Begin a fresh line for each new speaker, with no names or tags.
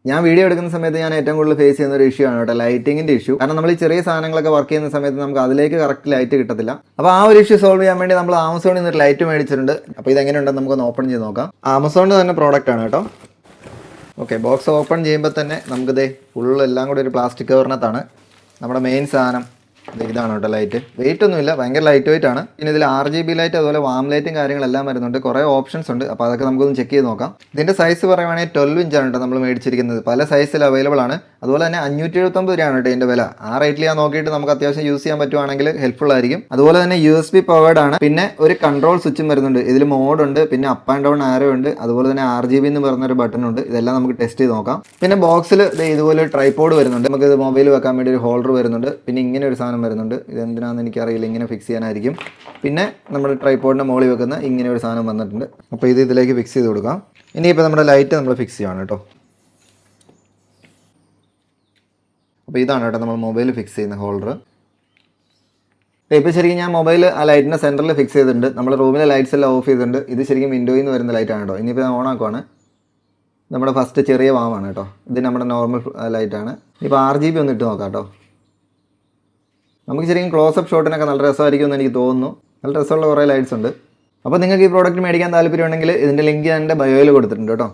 ഞാൻ വീഡിയോ എടുക്കുന്ന സമയത്ത് ഞാൻ ഏറ്റവും കൂടുതൽ ഫേസ് ചെയ്യുന്ന ഒരു ഇഷ്യൂ ആണ് കേട്ടോ, ലൈറ്റിങ്ങിന്റെ ഇഷ്യൂ. കാരണം നമ്മൾ ഈ ചെറിയ സാധനങ്ങളൊക്കെ വർക്ക് ചെയ്യുന്ന സമയത്ത് നമുക്ക് അതിലേക്ക് കറക്റ്റ് ലൈറ്റ് കിട്ടത്തില്ല. അപ്പോൾ ആ ഒരു ഇഷ്യൂ സോൾവ് ചെയ്യാൻ വേണ്ടി നമ്മൾ ആമസോണിൽ നിന്ന് ഒരു ലൈറ്റ് മേടിച്ചിട്ടുണ്ട്. അപ്പോൾ ഇതെങ്ങനെയുണ്ടെന്ന് നമുക്കൊന്ന് ഓപ്പൺ ചെയ്ത് നോക്കാം. ആമസോണിൻ്റെ തന്നെ പ്രോഡക്റ്റ് ആണ് കേട്ടോ. ഓക്കെ, ബോക്സ് ഓപ്പൺ ചെയ്യുമ്പോൾ തന്നെ നമുക്കിത് ഫുള്ള് എല്ലാം കൂടി ഒരു പ്ലാസ്റ്റിക് കവറിനകത്താണ്. നമ്മുടെ മെയിൻ സാധനം ഇതാണ് കേട്ടോ, ലൈറ്റ്. വെയിറ്റ് ഒന്നുമില്ല, ഭയങ്കര ലൈറ്റ് വെയിറ്റ് ആണ്. പിന്നെ ഇതിൽ RGB ലൈറ്റ് അതുപോലെ വാം ലൈറ്റും കാര്യങ്ങളെല്ലാം വരുന്നുണ്ട്. കുറേ ഓപ്ഷൻസ് ഉണ്ട്. അപ്പോൾ അതൊക്കെ നമുക്കൊന്ന് ചെക്ക് ചെയ്ത് നോക്കാം. ഇതിൻ്റെ സൈസ് പറയുവാണെങ്കിൽ 12 ഇഞ്ചാണ് കേട്ടോ നമ്മൾ മേടിച്ചിരിക്കുന്നത്. പല സൈസിൽ അവൈലബിൾ ആണ്. അതുപോലെ തന്നെ 579 രൂപയാണ് കേട്ടോ ഇതിൻ്റെ വില. ആ റേറ്റിൽ ഞാൻ നോക്കിയിട്ട് നമുക്ക് അത്യാവശ്യം യൂസ് ചെയ്യാൻ പറ്റുവാണെങ്കിൽ ഹെൽപ്ഫുൾ ആയിരിക്കും. അതുപോലെ തന്നെ USB പവേർഡ് ആണ്. പിന്നെ ഒരു കൺട്രോൾ സ്വിച്ചും വരുന്നുണ്ട്. ഇതിൽ മോഡുണ്ട്, പിന്നെ അപ്പ് ആൻഡ് ഡൗൺ ആരോ ഉണ്ട്, അതുപോലെ തന്നെ RGB എന്ന് പറഞ്ഞൊരു ബട്ടൺ ഉണ്ട്. ഇതെല്ലാം നമുക്ക് ടെസ്റ്റ് ചെയ്ത് നോക്കാം. പിന്നെ ബോക്സിൽ ഇതുപോലെ ട്രൈപോഡ് വരുന്നുണ്ട്. നമുക്ക് ഇത് മൊബൈൽ വെക്കാൻ വേണ്ടി ഒരു ഹോൾഡർ വരുന്നുണ്ട്. പിന്നെ ഇങ്ങനെ ഒരു സാധനം വരുന്നുണ്ട്. ഇതെന്തിനാണെന്ന് എനിക്കറിയില്ല, ഇങ്ങനെ ഫിക്സ് ചെയ്യാനായിരിക്കും. പിന്നെ നമ്മുടെ ട്രൈപോഡിൻ്റെ മുകളിൽ വെക്കുന്ന ഇങ്ങനെ ഒരു സാധനം വന്നിട്ടുണ്ട്. അപ്പോൾ ഇതിലേക്ക് ഫിക്സ് ചെയ്ത് കൊടുക്കാം. ഇനിയിപ്പോൾ നമ്മുടെ ലൈറ്റ് നമ്മൾ ഫിക്സ് ചെയ്യണം കേട്ടോ. അപ്പോൾ ഇതാണ് കേട്ടോ നമ്മൾ മൊബൈൽ ഫിക്സ് ചെയ്യുന്ന ഹോൾഡർ. ഇപ്പോൾ ശരിക്കും ഞാൻ മൊബൈൽ ആ ലൈറ്റിൻ്റെ സെൻറ്ററിൽ ഫിക്സ് ചെയ്തിട്ടുണ്ട്. നമ്മൾ റൂമിലെ ലൈറ്റ്സ് എല്ലാം ഓഫ് ചെയ്തിട്ടുണ്ട്. ഇത് ശരിക്കും വിൻഡോയിൽ നിന്ന് വരുന്ന ലൈറ്റാണ് കേട്ടോ. ഇനിയിപ്പോൾ ഞാൻ ഓൺ ആക്കുവാണ്. നമ്മുടെ ഫസ്റ്റ് ചെറിയ വാമാണ് കേട്ടോ. ഇത് നമ്മുടെ നോർമൽ ലൈറ്റാണ്. ഇപ്പോൾ RGB ഒന്ന് ഇട്ട് നോക്കാം കേട്ടോ. നമുക്ക് ശരിക്കും ക്ലോസപ്പ് ഷോട്ടിനൊക്കെ നല്ല രസമായിരിക്കും എന്ന് എനിക്ക് തോന്നുന്നു. നല്ല രസമുള്ള കുറേ ലൈറ്റ്സ് ഉണ്ട്. അപ്പോൾ നിങ്ങൾക്ക് ഈ പ്രോഡക്റ്റ് മേടിക്കാൻ താല്പര്യമുണ്ടെങ്കിൽ ഇതിൻ്റെ ലിങ്ക് ഞാൻ എൻ്റെ ബയോയിൽ കൊടുത്തിട്ടുണ്ട് കേട്ടോ.